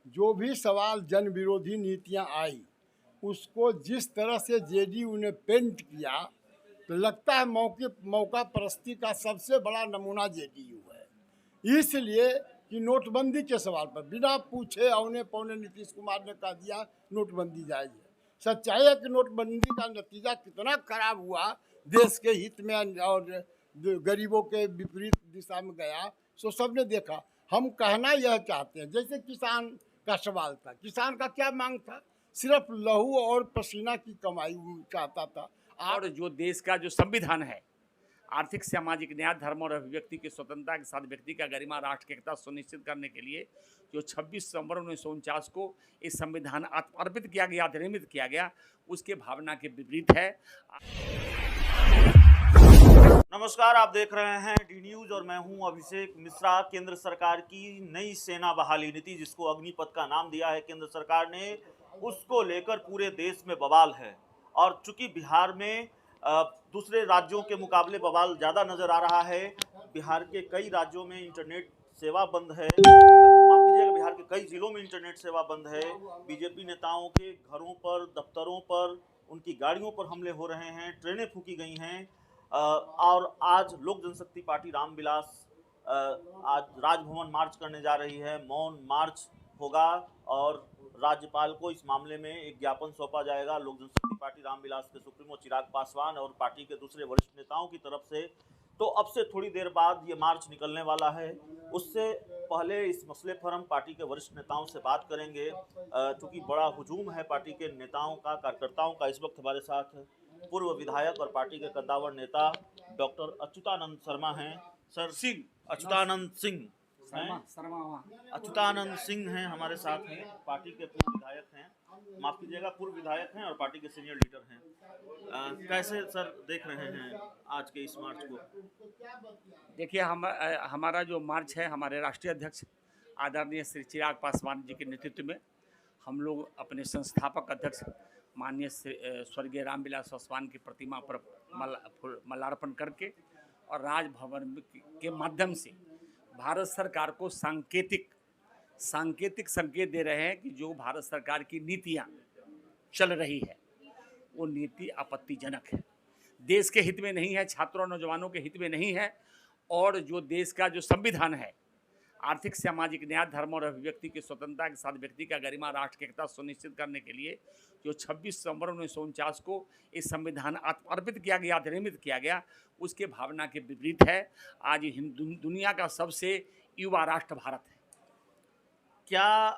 जो भी सवाल जन विरोधी नीतियां आई उसको जिस तरह से जेडीयू ने पेंट किया तो लगता है मौका परस्ती का सबसे बड़ा नमूना जेडीयू है। इसलिए कि नोटबंदी के सवाल पर बिना पूछे औने पौने नीतीश कुमार ने कह दिया नोटबंदी जायज है। सच्चाई है कि नोटबंदी का नतीजा कितना खराब हुआ, देश के हित में और गरीबों के विपरीत दिशा में गया, सो सबने देखा। हम कहना यह चाहते हैं, जैसे किसान का सवाल था, किसान का क्या मांग था? सिर्फ लहू और पसीना की कमाई चाहता था। और जो देश का जो संविधान है, आर्थिक सामाजिक न्याय, धर्म और अभिव्यक्ति की स्वतंत्रता के साथ व्यक्ति का गरिमा, राष्ट्र की एकता सुनिश्चित करने के लिए जो 26 सितंबर 1949 को इस संविधान अर्पित किया गया, अधिनियमित किया गया, उसके भावना के विपरीत है। नमस्कार, आप देख रहे हैं डी न्यूज और मैं हूं अभिषेक मिश्रा। केंद्र सरकार की नई सेना बहाली नीति, जिसको अग्निपथ का नाम दिया है केंद्र सरकार ने, उसको लेकर पूरे देश में बवाल है। और चूंकि बिहार में दूसरे राज्यों के मुकाबले बवाल ज़्यादा नजर आ रहा है, बिहार के कई राज्यों में इंटरनेट सेवा बंद है, माफ कीजिएगा, बिहार के कई जिलों में इंटरनेट सेवा बंद है। बीजेपी नेताओं के घरों पर, दफ्तरों पर, उनकी गाड़ियों पर हमले हो रहे हैं, ट्रेनें फूकी गई हैं। और आज लोक जनशक्ति पार्टी रामविलास आज राजभवन मार्च करने जा रही है। मौन मार्च होगा और राज्यपाल को इस मामले में एक ज्ञापन सौंपा जाएगा। लोक जनशक्ति पार्टी रामविलास के सुप्रीमो चिराग पासवान और पार्टी के दूसरे वरिष्ठ नेताओं की तरफ से। तो अब से थोड़ी देर बाद ये मार्च निकलने वाला है। उससे पहले इस मसले पर हम पार्टी के वरिष्ठ नेताओं से बात करेंगे, क्योंकि बड़ा हुजूम है पार्टी के नेताओं का, कार्यकर्ताओं का। इस वक्त हमारे साथ पूर्व विधायक और पार्टी के कद्दावर नेता डॉक्टर अच्युतानंद शर्मा हैं। सर सिंह अच्युतानंद सिंह अच्युतानंद सिंह हैं हमारे साथ हैं, पार्टी के पूर्व विधायक हैं, माफ कीजिएगा, पूर्व विधायक हैं और पार्टी के सीनियर लीडर हैं। कैसे सर देख रहे हैं आज के इस मार्च को? देखिए, हमारा जो मार्च है, हमारे राष्ट्रीय अध्यक्ष आदरणीय श्री चिराग पासवान जी के नेतृत्व में हम लोग अपने संस्थापक अध्यक्ष माननीय स्वर्गीय रामविलास पासवान की प्रतिमा पर माल्यार्पण करके और राजभवन के माध्यम से भारत सरकार को सांकेतिक संकेत दे रहे हैं कि जो भारत सरकार की नीतियां चल रही है वो नीति आपत्तिजनक है, देश के हित में नहीं है, छात्रों और नौजवानों के हित में नहीं है। और जो देश का जो संविधान है, आर्थिक सामाजिक न्याय, धर्म और अभिव्यक्ति की स्वतंत्रता के साथ व्यक्ति का गरिमा, राष्ट्र की एकता सुनिश्चित करने के लिए जो 26 सितंबर 1949 को इस संविधान अर्पित किया गया, अधिनियमित किया गया, उसके भावना के विपरीत है। आज दुनिया का सबसे युवा राष्ट्र भारत है। क्या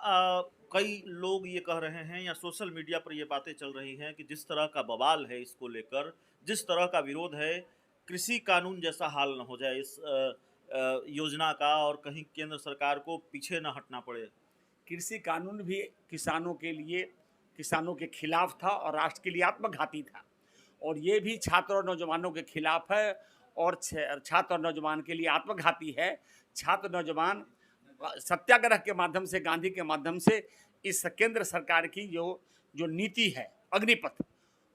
कई लोग ये कह रहे हैं या सोशल मीडिया पर ये बातें चल रही हैं कि जिस तरह का बवाल है इसको लेकर, जिस तरह का विरोध है, कृषि कानून जैसा हाल न हो जाए इस योजना का और कहीं केंद्र सरकार को पीछे न हटना पड़े। कृषि कानून भी किसानों के खिलाफ था और राष्ट्र के लिए आत्मघाती था, और ये भी छात्र और नौजवानों के खिलाफ है और छात्र और नौजवान के लिए आत्मघाती है। छात्र नौजवान सत्याग्रह के माध्यम से, गांधी के माध्यम से इस केंद्र सरकार की जो नीति है अग्निपथ,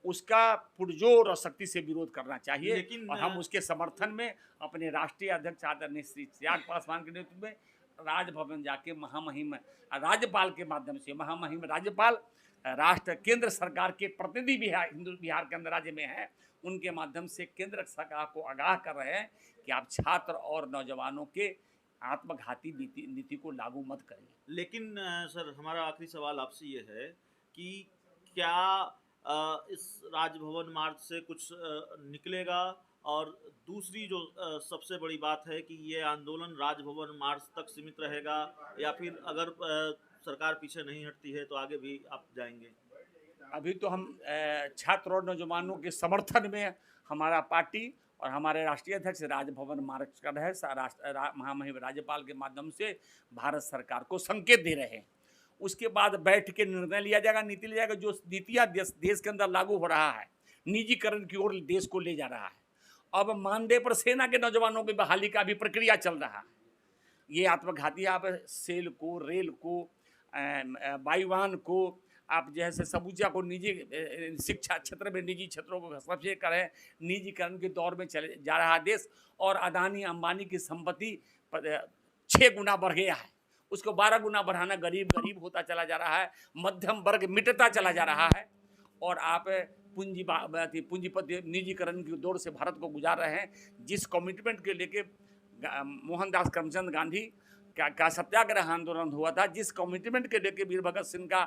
उसका पुरजोर और शक्ति से विरोध करना चाहिए। लेकिन और हम उसके समर्थन में अपने राष्ट्रीय अध्यक्ष आदरणीय श्री चिराग पासवान के नेतृत्व में राजभवन जाके महामहिम राज्यपाल के माध्यम से, महामहिम राज्यपाल राष्ट्र केंद्र सरकार के प्रतिनिधि बिहार के अंदर राज्य में है, उनके माध्यम से केंद्र सरकार को आगाह कर रहे हैं कि आप छात्र और नौजवानों के आत्मघाती नीति को लागू मत करें। लेकिन सर, हमारा आखिरी सवाल आपसे ये है कि क्या इस राजभवन मार्च से कुछ निकलेगा? और दूसरी जो सबसे बड़ी बात है कि ये आंदोलन राजभवन मार्च तक सीमित रहेगा या फिर अगर सरकार पीछे नहीं हटती है तो आगे भी आप जाएंगे? अभी तो हम छात्र और नौजवानों के समर्थन में हमारा पार्टी और हमारे राष्ट्रीय अध्यक्ष राजभवन मार्च कर रहे हैं, महामहिम राज्यपाल के माध्यम से भारत सरकार को संकेत दे रहे हैं। उसके बाद बैठ के निर्णय लिया जाएगा, नीति लिया जाएगा। जो नीतियाँ देश के अंदर लागू हो रहा है, निजीकरण की ओर देश को ले जा रहा है। अब मानदेय पर सेना के नौजवानों की बहाली का भी प्रक्रिया चल रहा है। ये आत्मघाती, आप सेल को, रेल को, वायुवाहन को, आप जैसे सबूजा को निजी शिक्षा क्षेत्र में निजी क्षेत्रों को सबसे करें, निजीकरण के दौर में चले जा रहा देश। और अदानी अंबानी की संपत्ति 6 गुना बढ़ गया है। उसको 12 गुना बढ़ाना, गरीब गरीब होता चला जा रहा है, मध्यम वर्ग मिटता चला जा रहा है, और आप पूंजीपति निजीकरण की दौर से भारत को गुजार रहे हैं। जिस कमिटमेंट के लेके मोहनदास करमचंद गांधी का सत्याग्रह आंदोलन हुआ था, जिस कमिटमेंट के लेके वीर भगत सिंह का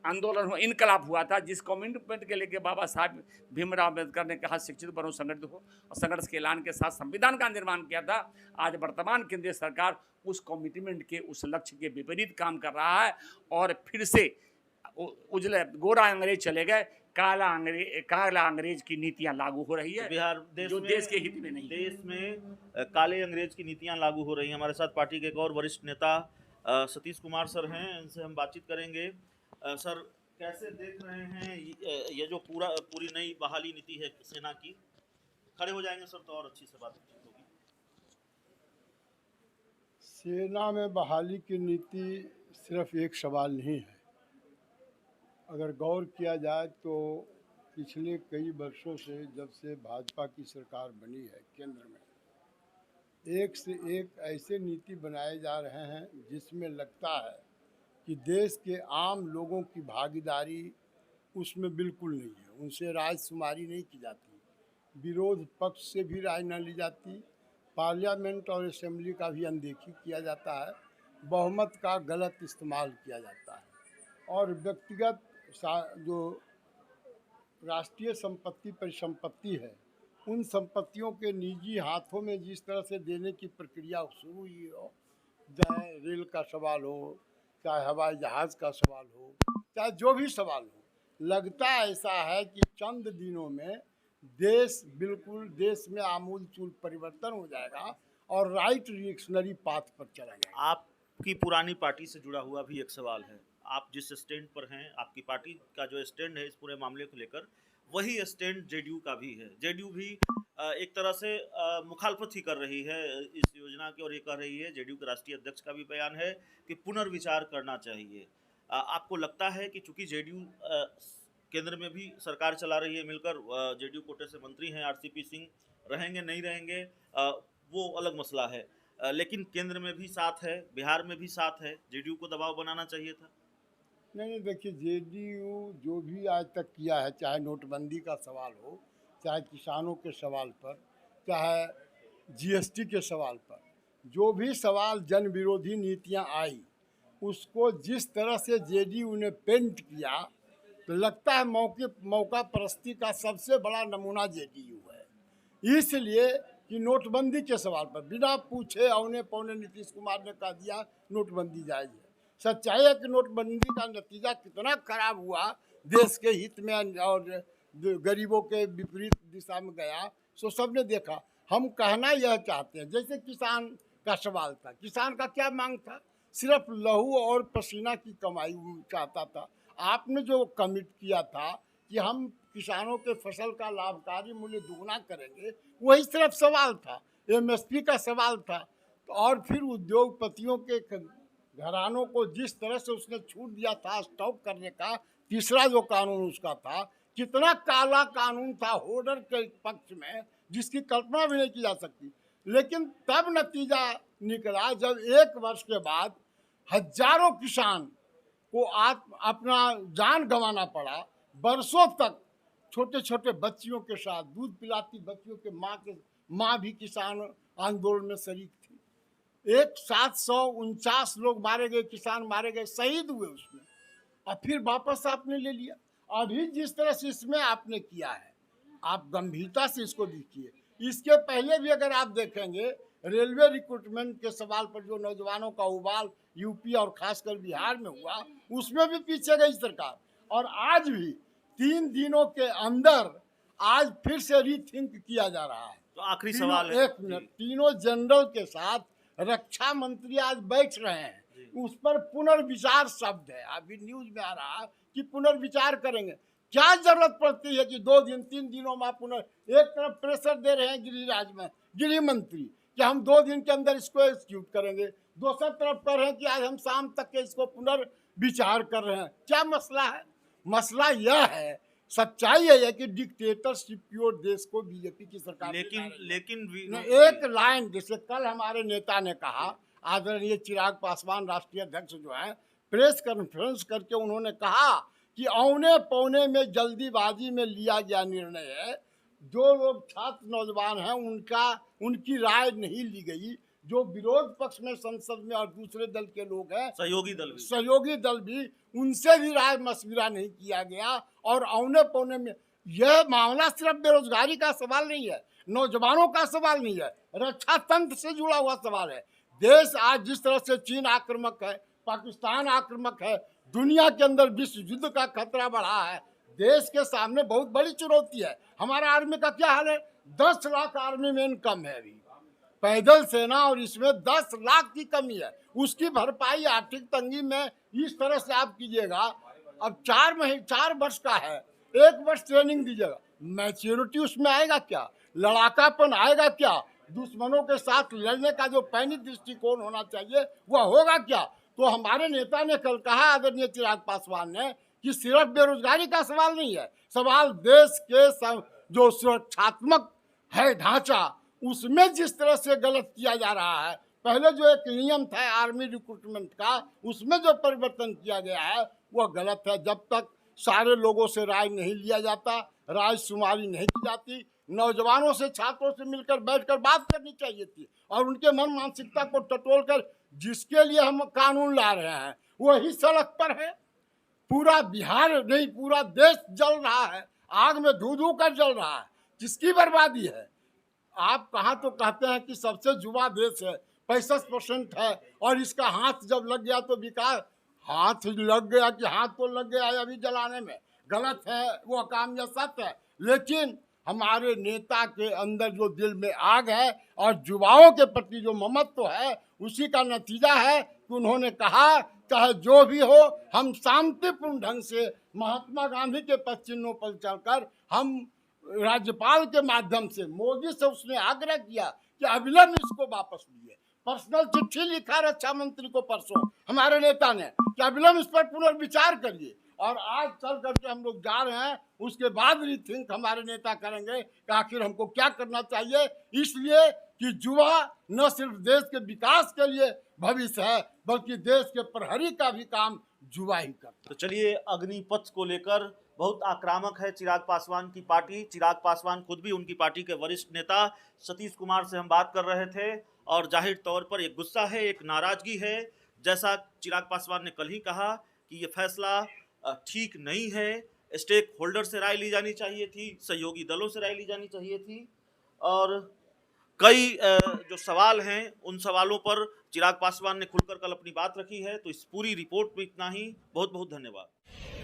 आंदोलन हुआ, इनकलाब हुआ था, जिस कमिटमेंट के लेके बाबा साहब भीमराव अम्बेडकर ने कहा शिक्षित बनो संगठित हो, और संघर्ष के ऐलान के साथ संविधान का निर्माण किया था, आज वर्तमान केंद्रीय सरकार उस कमिटमेंट के, उस लक्ष्य के विपरीत काम कर रहा है, और फिर से उजले गोरा अंग्रेज चले गए, काला अंग्रेज की नीतियां लागू हो रही है बिहार देश जो में, देश के हित में नहीं। देश में काले अंग्रेज की नीतियां लागू हो रही हैं। हमारे साथ पार्टी के एक और वरिष्ठ नेता सतीश कुमार सर हैं, इनसे हम बातचीत करेंगे। सर, कैसे देख रहे हैं ये जो पूरी नई बहाली नीति है सेना की? खड़े हो जाएंगे सर तो और अच्छी से बात होगी। सेना में बहाली की नीति सिर्फ एक सवाल नहीं है। अगर गौर किया जाए तो पिछले कई वर्षों से, जब से भाजपा की सरकार बनी है केंद्र में, एक से एक ऐसे नीति बनाए जा रहे हैं जिसमें लगता है कि देश के आम लोगों की भागीदारी उसमें बिल्कुल नहीं है। उनसे रायशुमारी नहीं की जाती, विरोध पक्ष से भी राय न ली जाती, पार्लियामेंट और असेंबली का भी अनदेखी किया जाता है, बहुमत का गलत इस्तेमाल किया जाता है, और व्यक्तिगत जो राष्ट्रीय संपत्ति परिसंपत्ति है, उन संपत्तियों के निजी हाथों में जिस तरह से देने की प्रक्रिया शुरू हुई हो, चाहे रेल का सवाल हो, चाहे हवाई जहाज़ का सवाल हो, चाहे जो भी सवाल हो, लगता ऐसा है कि चंद दिनों में देश में आमूल चूल परिवर्तन हो जाएगा और राइट रिएक्शनरी पाथ पर चला जाएगा। आपकी पुरानी पार्टी से जुड़ा हुआ भी एक सवाल है। आप जिस स्टैंड पर हैं, आपकी पार्टी का जो स्टैंड है इस पूरे मामले को लेकर, वही स्टैंड जेडीयू का भी है। जेडीयू भी एक तरह से मुखालफत ही कर रही है इस योजना की, और ये कह रही है, जेडीयू के राष्ट्रीय अध्यक्ष का भी बयान है कि पुनर्विचार करना चाहिए। आपको लगता है कि चूंकि जेडीयू केंद्र में भी सरकार चला रही है मिलकर, जेडीयू कोटे से मंत्री हैं आरसीपी सिंह, रहेंगे नहीं रहेंगे वो अलग मसला है, लेकिन केंद्र में भी साथ है, बिहार में भी साथ है, जेडीयू को दबाव बनाना चाहिए था। नहीं, देखिए, जेडीयू जो भी आज तक किया है, चाहे नोटबंदी का सवाल हो, चाहे किसानों के सवाल पर, चाहे जीएसटी के सवाल पर, जो भी सवाल जन विरोधी नीतियां आई, उसको जिस तरह से जेडीयू ने पेंट किया, तो लगता है मौका परस्ती का सबसे बड़ा नमूना जेडीयू है। इसलिए कि नोटबंदी के सवाल पर बिना पूछे औने पौने नीतीश कुमार ने कह दिया नोटबंदी जायज़ है। सच्चाई है कि नोटबंदी का नतीजा कितना खराब हुआ, देश के हित में और गरीबों के विपरीत दिशा में गया, सो सबने देखा। हम कहना यह चाहते हैं, जैसे किसान का सवाल था, किसान का क्या मांग था? सिर्फ लहू और पसीना की कमाई चाहता था। आपने जो कमिट किया था कि हम किसानों के फसल का लाभकारी मूल्य दुगना करेंगे, वही सिर्फ सवाल था, एमएसपी का सवाल था। तो और फिर उद्योगपतियों के घरानों को जिस तरह से उसने छूट दिया था स्टॉक करने का, तीसरा जो कानून उसका था, कितना काला कानून था होर्डर के पक्ष में, जिसकी कल्पना भी नहीं की जा सकती। लेकिन तब नतीजा निकला जब एक वर्ष के बाद हजारों किसान को अपना जान गंवाना पड़ा। बरसों तक छोटे छोटे बच्चियों के साथ, दूध पिलाती बच्चियों के माँ भी किसान आंदोलन में शरीक थी। 749 लोग मारे गए, किसान मारे गए, शहीद हुए उसमें, और फिर वापस आपने ले लिया। अभी जिस तरह से इसमें आपने किया है, आप गंभीरता से इसको देखिए। इसके पहले भी अगर आप देखेंगे, रेलवे रिक्रूटमेंट के सवाल पर जो नौजवानों का उबाल यूपी और खासकर बिहार में हुआ, उसमें भी पीछे गई सरकार। और आज भी 3 दिनों के अंदर आज फिर से रीथिंक किया जा रहा है। तो आखिरी सवाल है, एक मिनट, तीनों जनरल के साथ रक्षा मंत्री आज बैठ रहे हैं, उस पर पुनर्विचार शब्द है। अभी न्यूज में आ रहा है कि पुनर्विचार करेंगे। क्या जरूरत पड़ती है कि 2 दिन 3 दिनों में एक तरफ प्रेशर दे रहे हैं गृह मंत्री कि हम 2 दिन के अंदर इसको एग्जीक्यूट करेंगे, दूसरी तरफ कर रहे हैं कि आज हम शाम तक के इसको पुनर्विचार कर रहे हैं। क्या मसला है? मसला यह है, सच्चाई है कि डिक्टेटरशिप की ओर देश को बीजेपी की सरकार लेकिन एक लाइन, जैसे कल हमारे नेता ने कहा, आदरणीय चिराग पासवान राष्ट्रीय अध्यक्ष जो हैं, प्रेस कॉन्फ्रेंस करके उन्होंने कहा कि औने पौने में जल्दीबाजी में लिया गया निर्णय है। जो लोग छात्र नौजवान हैं उनकी राय नहीं ली गई। जो विरोध पक्ष में संसद में और दूसरे दल के लोग हैं, सहयोगी दल भी उनसे भी राय मशविरा नहीं किया गया। और औने पौने में यह मामला सिर्फ बेरोजगारी का सवाल नहीं है, नौजवानों का सवाल नहीं है, रक्षा तंत्र से जुड़ा हुआ सवाल है। देश आज जिस तरह से चीन आक्रामक है, पाकिस्तान आक्रामक है, दुनिया के अंदर विश्व युद्ध का खतरा बढ़ा है, देश के सामने बहुत बड़ी चुनौती है। हमारा आर्मी का क्या हाल है? 10 लाख आर्मी मैन कम है अभी, पैदल सेना, और इसमें 10 लाख की कमी है। उसकी भरपाई आर्थिक तंगी में इस तरह से आप कीजिएगा। अब 4 वर्ष का है, 1 वर्ष ट्रेनिंग दीजिएगा, मैच्योरिटी उसमें आएगा क्या? लड़ाकापन आएगा क्या? दुश्मनों के साथ लड़ने का जो पैनिक दृष्टिकोण होना चाहिए वह होगा क्या? तो हमारे नेता ने कल कहा, आदरणीय चिराग पासवान ने, कि सिर्फ बेरोजगारी का सवाल नहीं है, सवाल देश के जो सुरक्षात्मक है ढांचा, उसमें जिस तरह से गलत किया जा रहा है। पहले जो एक नियम था आर्मी रिक्रूटमेंट का, उसमें जो परिवर्तन किया गया है वह गलत है। जब तक सारे लोगों से राय नहीं लिया जाता, राय शुमारी नहीं की जाती, नौजवानों से, छात्रों से मिलकर बैठकर बात करनी चाहिए थी और उनके मन मानसिकता को टटोल कर जिसके लिए हम कानून ला रहे हैं वही सड़क पर है। पूरा बिहार नहीं, पूरा देश जल रहा है, आग में धू धू कर जल रहा है। किसकी बर्बादी है? आप कहाँ तो कहते हैं कि सबसे युवा देश है, 65% है, और इसका हाथ जब लग गया तो विकास, हाथ लग गया कि हाथ तो लग गया है अभी जलाने में, गलत है वो काम, या सत्य है। लेकिन हमारे नेता के अंदर जो दिल में आग है और युवाओं के प्रति जो ममत्व है, उसी का नतीजा है कि उन्होंने कहा चाहे जो भी हो, हम शांतिपूर्ण ढंग से महात्मा गांधी के पद चिन्हों पर चलकर, हम राज्यपाल के माध्यम से मोदी से उसने आग्रह किया कि अविलंब इसको वापस लिए। पर्सनल चिट्ठी लिखा रक्षा मंत्री को परसों हमारे नेता ने कि अविलंब इस पर पुनर्विचार करिए। और आज चल करके हम लोग जा रहे हैं, उसके बाद रीथिंक हमारे नेता करेंगे कि आखिर हमको क्या करना चाहिए। इसलिए कि युवा न सिर्फ देश के विकास के लिए भविष्य है, बल्कि देश के प्रहरी का भी काम युवा ही करता है। तो चलिए, अग्निपथ को लेकर बहुत आक्रामक है चिराग पासवान की पार्टी। चिराग पासवान खुद भी उनकी पार्टी के वरिष्ठ नेता सतीश कुमार से हम बात कर रहे थे, और जाहिर तौर पर एक गुस्सा है, एक नाराजगी है। जैसा चिराग पासवान ने कल ही कहा कि ये फैसला ठीक नहीं है, स्टेक होल्डर से राय ली जानी चाहिए थी, सहयोगी दलों से राय ली जानी चाहिए थी, और कई जो सवाल हैं उन सवालों पर चिराग पासवान ने खुलकर कल अपनी बात रखी है। तो इस पूरी रिपोर्ट में इतना ही। बहुत बहुत धन्यवाद।